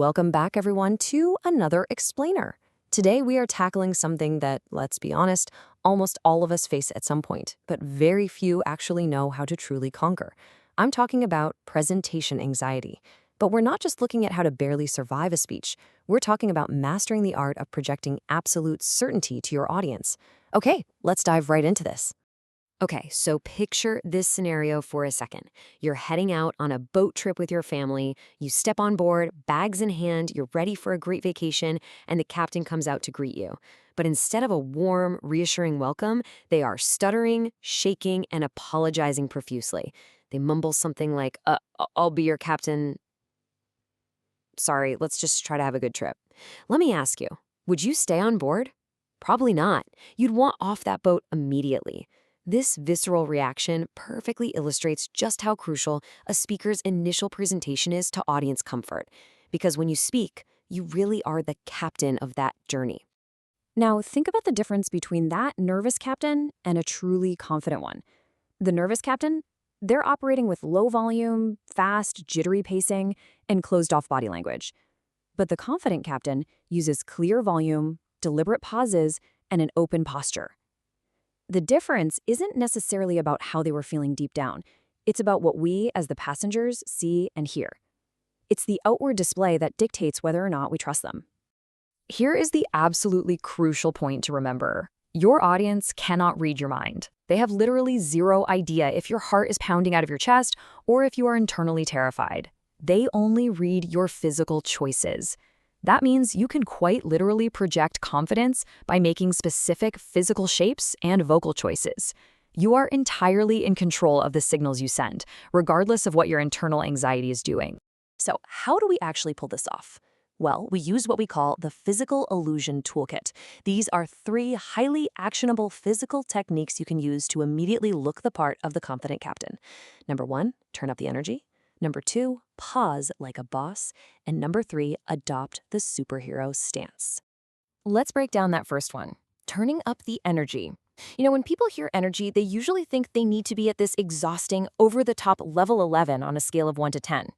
Welcome back, everyone, to another explainer. Today, we are tackling something that, let's be honest, almost all of us face at some point, but very few actually know how to truly conquer. I'm talking about presentation anxiety. But we're not just looking at how to barely survive a speech. We're talking about mastering the art of projecting absolute certainty to your audience. Okay, let's dive right into this. Okay, so picture this scenario for a second. You're heading out on a boat trip with your family. You step on board, bags in hand, you're ready for a great vacation, and the captain comes out to greet you. But instead of a warm, reassuring welcome, they are stuttering, shaking, and apologizing profusely. They mumble something like, I'll be your captain. Sorry, let's just try to have a good trip. Let me ask you, would you stay on board? Probably not. You'd want off that boat immediately. This visceral reaction perfectly illustrates just how crucial a speaker's initial presentation is to audience comfort. Because when you speak, you really are the captain of that journey. Now, think about the difference between that nervous captain and a truly confident one. The nervous captain, they're operating with low volume, fast, jittery pacing, and closed-off body language. But the confident captain uses clear volume, deliberate pauses, and an open posture. The difference isn't necessarily about how they were feeling deep down. It's about what we, as the passengers, see and hear. It's the outward display that dictates whether or not we trust them. Here is the absolutely crucial point to remember. Your audience cannot read your mind. They have literally zero idea if your heart is pounding out of your chest or if you are internally terrified. They only read your physical choices. That means you can quite literally project confidence by making specific physical shapes and vocal choices. You are entirely in control of the signals you send, regardless of what your internal anxiety is doing. So how do we actually pull this off? Well, we use what we call the Physical Illusion Toolkit. These are 3 highly actionable physical techniques you can use to immediately look the part of the confident captain. Number 1, turn up the energy. Number 2, pause like a boss. And number 3, adopt the superhero stance. Let's break down that first one, turning up the energy. When people hear energy, they usually think they need to be at this exhausting, over-the-top level 11 on a scale of 1 to 10.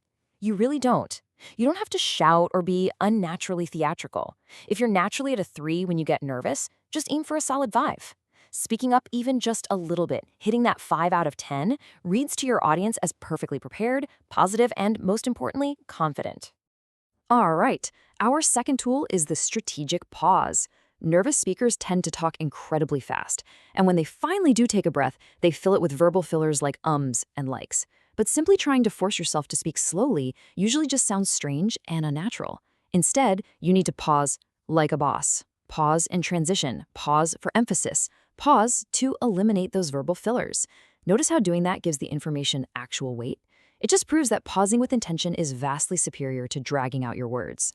You really don't. You don't have to shout or be unnaturally theatrical. If you're naturally at a 3 when you get nervous, just aim for a solid 5. Speaking up even just a little bit, hitting that 5 out of 10, reads to your audience as perfectly prepared, positive, and most importantly, confident. All right, our second tool is the strategic pause. Nervous speakers tend to talk incredibly fast, and when they finally do take a breath, they fill it with verbal fillers like ums and likes. But simply trying to force yourself to speak slowly usually just sounds strange and unnatural. Instead, you need to pause like a boss. Pause and transition. Pause for emphasis. Pause to eliminate those verbal fillers. Notice how doing that gives the information actual weight? It just proves that pausing with intention is vastly superior to dragging out your words.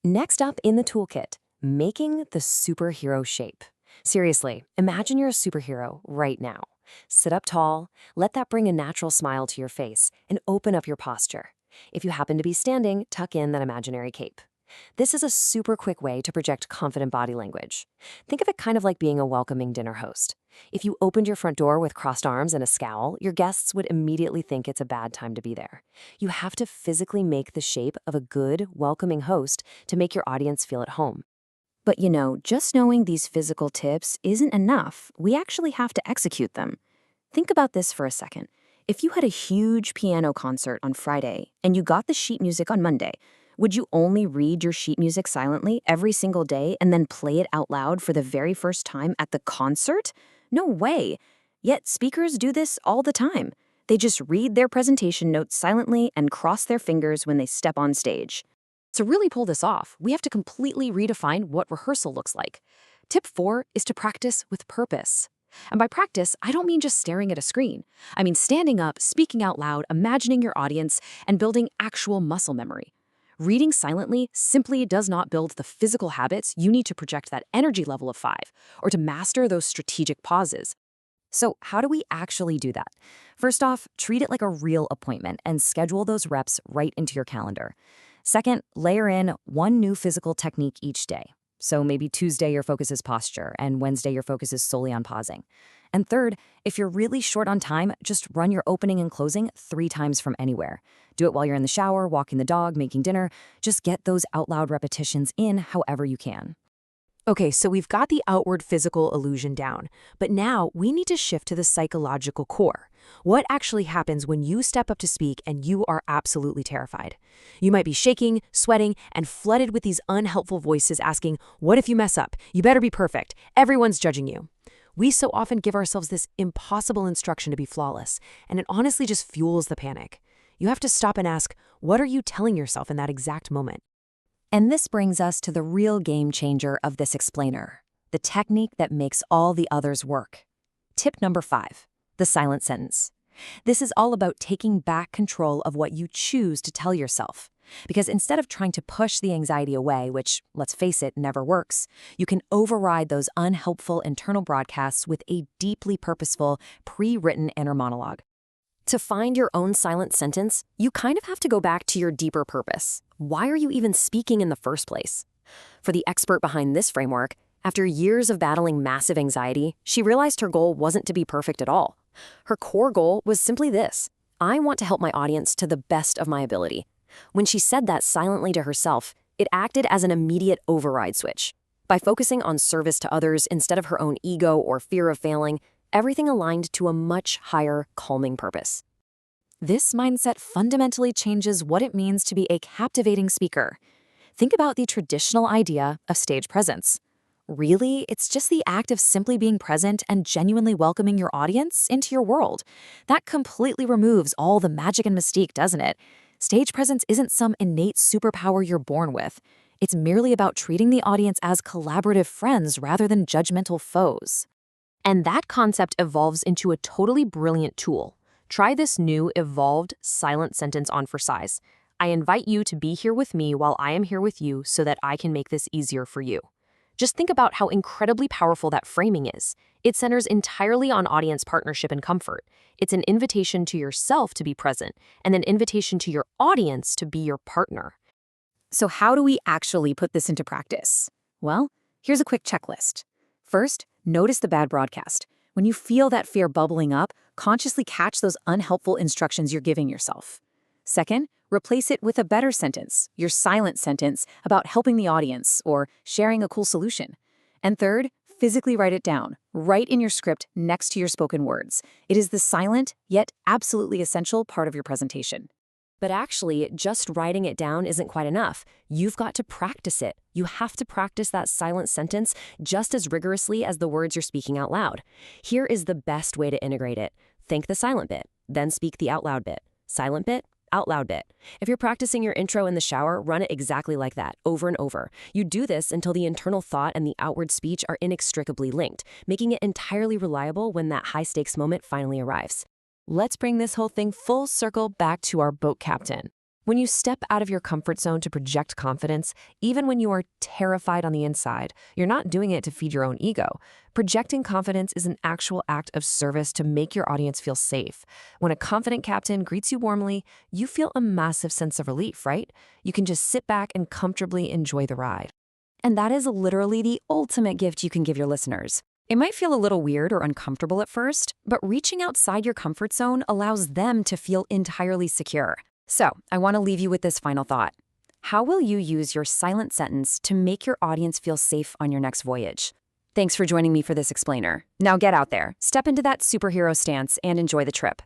Next up in the toolkit, making the superhero shape. Seriously, imagine you're a superhero right now. Sit up tall, let that bring a natural smile to your face, and open up your posture. If you happen to be standing, tuck in that imaginary cape. This is a super quick way to project confident body language. Think of it kind of like being a welcoming dinner host. If you opened your front door with crossed arms and a scowl, your guests would immediately think it's a bad time to be there. You have to physically make the shape of a good, welcoming host to make your audience feel at home. But just knowing these physical tips isn't enough. We actually have to execute them. Think about this for a second. If you had a huge piano concert on Friday and you got the sheet music on Monday, would you only read your sheet music silently every single day and then play it out loud for the very first time at the concert? No way. Yet speakers do this all the time. They just read their presentation notes silently and cross their fingers when they step on stage. To really pull this off, we have to completely redefine what rehearsal looks like. Tip 4 is to practice with purpose. And by practice, I don't mean just staring at a screen. I mean standing up, speaking out loud, imagining your audience, and building actual muscle memory. Reading silently simply does not build the physical habits you need to project that energy level of 5, or to master those strategic pauses. So how do we actually do that? First off, treat it like a real appointment and schedule those reps right into your calendar. Second, layer in one new physical technique each day. So maybe Tuesday your focus is posture, and Wednesday your focus is solely on pausing. And third, if you're really short on time, just run your opening and closing 3 times from anywhere. Do it while you're in the shower, walking the dog, making dinner. Just get those out loud repetitions in however you can. Okay, so we've got the outward physical illusion down, but now we need to shift to the psychological core. What actually happens when you step up to speak and you are absolutely terrified? You might be shaking, sweating, and flooded with these unhelpful voices asking, "What if you mess up? You better be perfect. Everyone's judging you." We so often give ourselves this impossible instruction to be flawless, and it honestly just fuels the panic. You have to stop and ask, what are you telling yourself in that exact moment? And this brings us to the real game changer of this explainer, the technique that makes all the others work. Tip number 5, the silent sentence. This is all about taking back control of what you choose to tell yourself. Because instead of trying to push the anxiety away, which, let's face it, never works, you can override those unhelpful internal broadcasts with a deeply purposeful, pre-written inner monologue. To find your own silent sentence, you kind of have to go back to your deeper purpose. Why are you even speaking in the first place? For the expert behind this framework, after years of battling massive anxiety, she realized her goal wasn't to be perfect at all. Her core goal was simply this: I want to help my audience to the best of my ability. When she said that silently to herself, it acted as an immediate override switch. By focusing on service to others instead of her own ego or fear of failing, everything aligned to a much higher, calming purpose. This mindset fundamentally changes what it means to be a captivating speaker. Think about the traditional idea of stage presence. Really, it's just the act of simply being present and genuinely welcoming your audience into your world. That completely removes all the magic and mystique, doesn't it? Stage presence isn't some innate superpower you're born with. It's merely about treating the audience as collaborative friends rather than judgmental foes. And that concept evolves into a totally brilliant tool. Try this new, evolved, silent sentence on for size. I invite you to be here with me while I am here with you so that I can make this easier for you. Just think about how incredibly powerful that framing is. It centers entirely on audience partnership and comfort. It's an invitation to yourself to be present, and an invitation to your audience to be your partner. So how do we actually put this into practice? Well, here's a quick checklist. First, notice the bad broadcast. When you feel that fear bubbling up, consciously catch those unhelpful instructions you're giving yourself. Second, replace it with a better sentence, your silent sentence about helping the audience or sharing a cool solution. And third, physically write it down, right in your script next to your spoken words. It is the silent, yet absolutely essential part of your presentation. But actually, just writing it down isn't quite enough. You've got to practice it. You have to practice that silent sentence just as rigorously as the words you're speaking out loud. Here is the best way to integrate it. Think the silent bit, then speak the out loud bit. Silent bit, out loud bit. If you're practicing your intro in the shower, run it exactly like that, over and over. You do this until the internal thought and the outward speech are inextricably linked, making it entirely reliable when that high-stakes moment finally arrives. Let's bring this whole thing full circle back to our boat captain. When you step out of your comfort zone to project confidence, even when you are terrified on the inside, you're not doing it to feed your own ego. Projecting confidence is an actual act of service to make your audience feel safe. When a confident captain greets you warmly, you feel a massive sense of relief, right? You can just sit back and comfortably enjoy the ride. And that is literally the ultimate gift you can give your listeners. It might feel a little weird or uncomfortable at first, but reaching outside your comfort zone allows them to feel entirely secure. So, I want to leave you with this final thought. How will you use your silent sentence to make your audience feel safe on your next voyage? Thanks for joining me for this explainer. Now get out there, step into that superhero stance, and enjoy the trip.